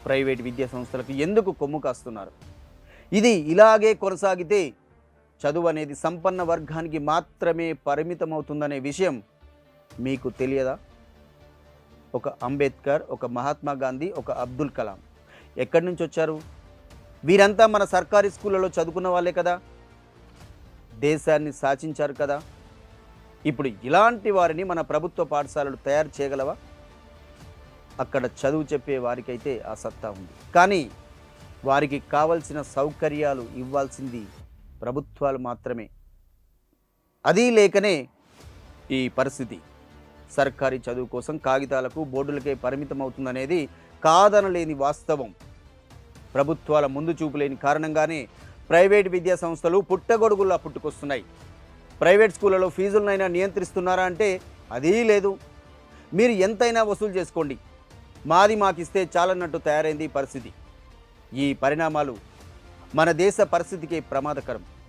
Private విద్యా సంస్థలకు ఎందుకు కొమ్ము కాస్తున్నారు? ఇది ఇలాగే కొనసాగితే చదువు అనేది సంపన్న వర్గానికి మాత్రమే పరిమితమవుతుందనే విషయం మీకు తెలియదా? ఒక అంబేద్కర్, ఒక మహాత్మా గాంధీ, ఒక అబ్దుల్ కలాం ఎక్కడి నుంచి వచ్చారు? వీరంతా మన సర్కారీ స్కూళ్ళలో చదువుకున్న వాళ్ళే కదా, దేశాన్ని శాసించారు కదా. ఇప్పుడు ఇలాంటి వారిని మన ప్రభుత్వ పాఠశాలలు తయారు చేయగలవా? అక్కడ చదువు చెప్పే వారికైతే ఆ సత్తా ఉంది, కానీ వారికి కావలసిన సౌకర్యాలు ఇవ్వాల్సింది ప్రభుత్వాలు మాత్రమే. అది లేకనే ఈ పరిస్థితి సర్కారీ చదువు కోసం కాగితాలకు బోర్డులకే పరిమితం అవుతుందనేది కాదనలేని వాస్తవం. ప్రభుత్వాల ముందు చూపులేని కారణంగానే ప్రైవేట్ విద్యా సంస్థలు పుట్టగొడుగుల్లా పుట్టుకొస్తున్నాయి. ప్రైవేట్ స్కూళ్ళలో ఫీజులనైనా నియంత్రిస్తున్నారా అంటే అదీ లేదు. మీరు ఎంతైనా వసూలు చేసుకోండి, మాది మాకిస్తే చాలన్నట్టు తయారైంది ఈ పరిస్థితి. ఈ పరిణామాలు మన దేశ పరిస్థితికి ప్రమాదకరం.